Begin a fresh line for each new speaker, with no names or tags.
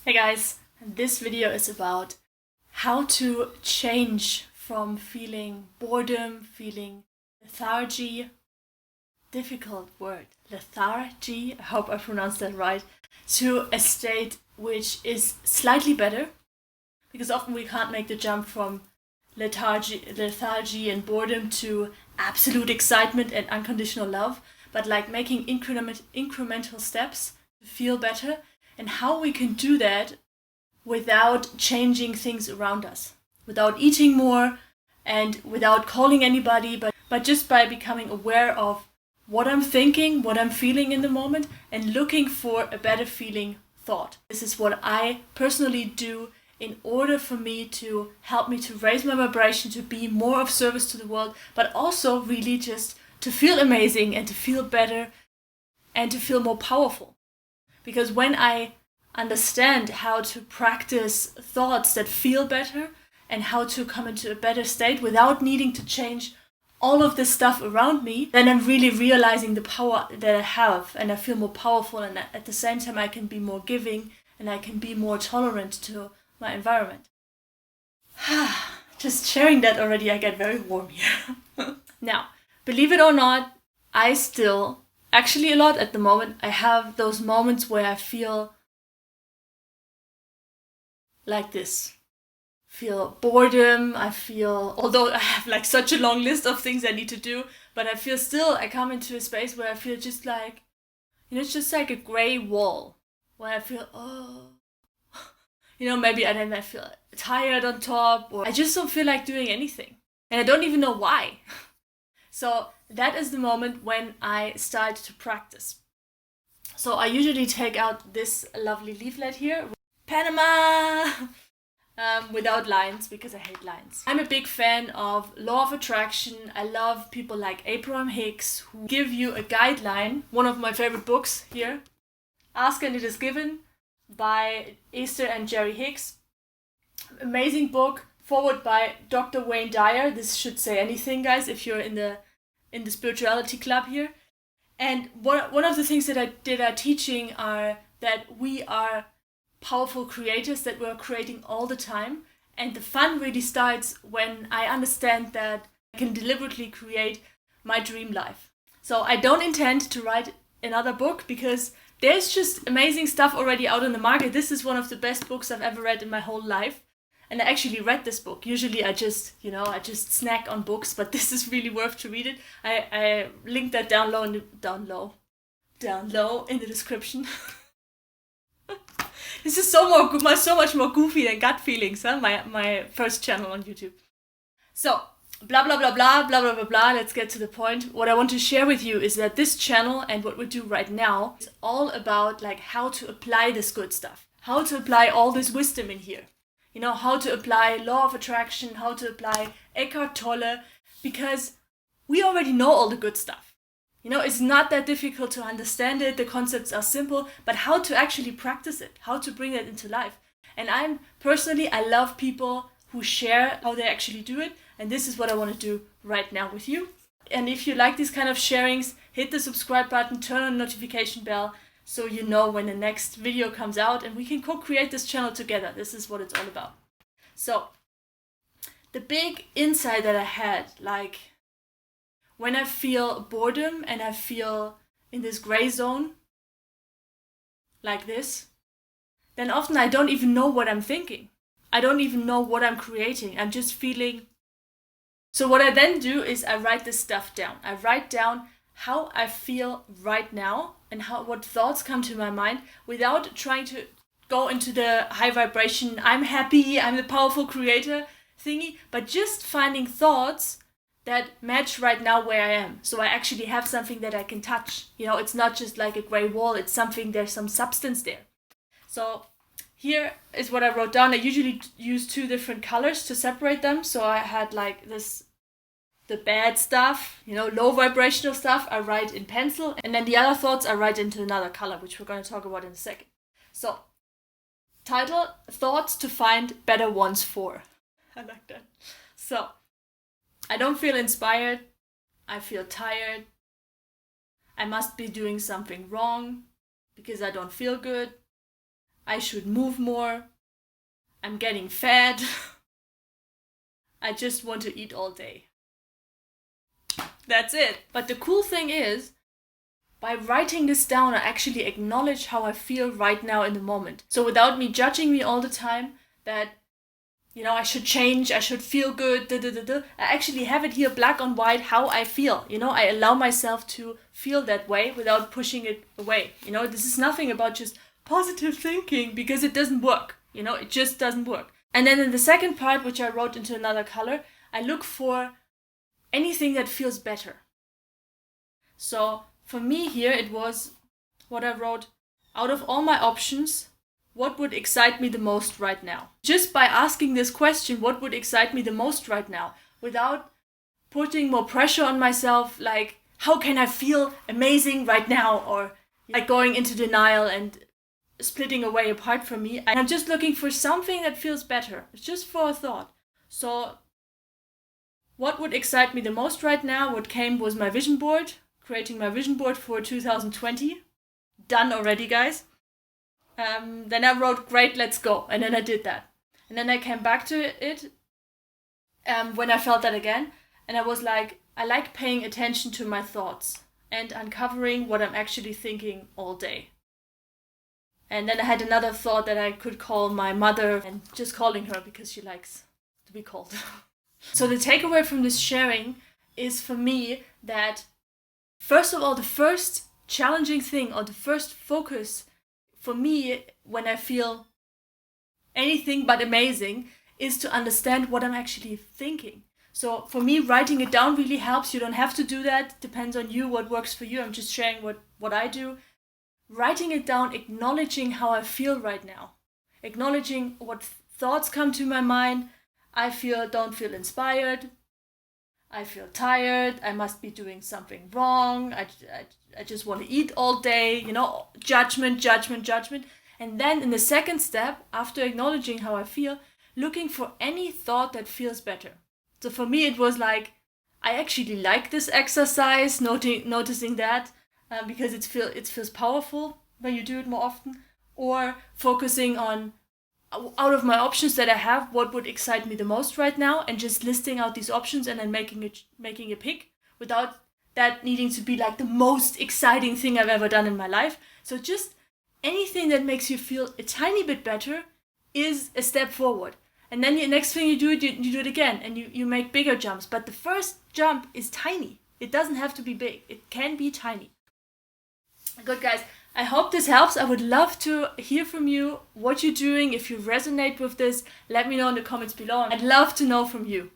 Hey guys, this video is about how to change from feeling boredom, feeling lethargy, difficult word, lethargy, I hope I pronounced that right, to a state which is slightly better, because often we can't make the jump from lethargy and boredom to absolute excitement and unconditional love, but like making incremental steps to feel better, and how we can do that without changing things around us, without eating more and without calling anybody, but just by becoming aware of what I'm thinking, what I'm feeling in the moment, and looking for a better feeling thought. This is what I personally do in order for me to help me to raise my vibration, to be more of service to the world, but also really just to feel amazing and to feel better and to feel more powerful. Because when I understand how to practice thoughts that feel better and how to come into a better state without needing to change all of this stuff around me, then I'm really realizing the power that I have, and I feel more powerful, and at the same time I can be more giving and I can be more tolerant to my environment. Just sharing that already, I get very warm here. Now, believe it or not, I still, actually a lot at the moment, I have those moments where I feel like this. Feel boredom, I feel, although I have like such a long list of things I need to do, but I feel still, I come into a space where I feel just like, it's just like a gray wall, where I feel, maybe and then I feel tired on top, or I just don't feel like doing anything. And I don't even know why. So that is the moment when I start to practice. So I usually take out this lovely leaflet here, Panama, without lines, because I hate lines. I'm a big fan of law of attraction. I love people like Abraham Hicks, who give you a guideline. One of my favorite books here, Ask and It Is Given, by Esther and Jerry Hicks. Amazing book, forward by Dr. Wayne Dyer. This should say anything, guys, if you're in the spirituality club here. And one of the things that I are teaching are that we are powerful creators, that we're creating all the time. And the fun really starts when I understand that I can deliberately create my dream life. So I don't intend to write another book because there's just amazing stuff already out in the market. This is one of the best books I've ever read in my whole life. And I actually read this book. Usually I just snack on books, but this is really worth to read it. I linked that down low in the description. This is so much more goofy than Gut Feelings, huh? My first channel on YouTube. So, blah blah blah blah blah blah blah blah. Let's get to the point. What I want to share with you is that this channel and what we do right now is all about like how to apply this good stuff, how to apply all this wisdom in here. How to apply law of attraction, how to apply Eckhart Tolle, because we already know all the good stuff. It's not that difficult to understand it. The concepts are simple, but how to actually practice it, how to bring it into life. And I love people who share how they actually do it. And this is what I want to do right now with you. And if you like these kind of sharings, hit the subscribe button, turn on the notification bell, so you know when the next video comes out, and we can co-create this channel together. This is what it's all about. So, the big insight that I had, like when I feel boredom and I feel in this gray zone, like this, then often I don't even know what I'm thinking. I don't even know what I'm creating. I'm just feeling. So what I then do is I write this stuff down. I write down how I feel right now and what thoughts come to my mind without trying to go into the high vibration, I'm happy, I'm the powerful creator thingy, but just finding thoughts that match right now where I am. So I actually have something that I can touch. It's not just like a gray wall, it's something, there's some substance there. So here is what I wrote down. I usually use 2 different colors to separate them. So I had like this, the bad stuff, low vibrational stuff, I write in pencil. And then the other thoughts I write into another color, which we're going to talk about in a second. So, title, Thoughts to Find Better Ones For. I like that. So, I don't feel inspired. I feel tired. I must be doing something wrong because I don't feel good. I should move more, I'm getting fat, I just want to eat all day. That's it. But the cool thing is, by writing this down, I actually acknowledge how I feel right now in the moment. So without me judging me all the time that, I should change, I should feel good, I actually have it here black on white how I feel. I allow myself to feel that way without pushing it away. This is nothing about just positive thinking, because it doesn't work. It just doesn't work. And then in the second part, which I wrote into another color, I look for anything that feels better. So for me here, it was what I wrote: out of all my options, what would excite me the most right now? Just by asking this question, what would excite me the most right now, without putting more pressure on myself, like, how can I feel amazing right now? Or like going into denial and splitting away apart from me. I'm just looking for something that feels better. It's just for a thought. So what would excite me the most right now? What came was my vision board, creating my vision board for 2020. Done already, guys. Then I wrote, great, let's go. And then I did that. And then I came back to it when I felt that again. And I was like, I like paying attention to my thoughts and uncovering what I'm actually thinking all day. And then I had another thought that I could call my mother, and just calling her because she likes to be called. So the takeaway from this sharing is for me that, first of all, the first challenging thing, or the first focus for me when I feel anything but amazing, is to understand what I'm actually thinking. So for me, writing it down really helps. You don't have to do that. Depends on you, what works for you. I'm just sharing what I do. Writing it down, acknowledging how I feel right now. Acknowledging what thoughts come to my mind. I don't feel inspired. I feel tired. I must be doing something wrong. I just want to eat all day. Judgment. And then in the second step, after acknowledging how I feel, looking for any thought that feels better. So for me, it was like, I actually like this exercise, noticing that, because it feels powerful when you do it more often. Or focusing on, out of my options that I have, what would excite me the most right now, and just listing out these options and then making a pick, without that needing to be like the most exciting thing I've ever done in my life. So just anything that makes you feel a tiny bit better is a step forward. And then the next thing you do it again, and you make bigger jumps. But the first jump is tiny. It doesn't have to be big. It can be tiny. Good, guys. I hope this helps. I would love to hear from you what you're doing. If you resonate with this, let me know in the comments below. I'd love to know from you.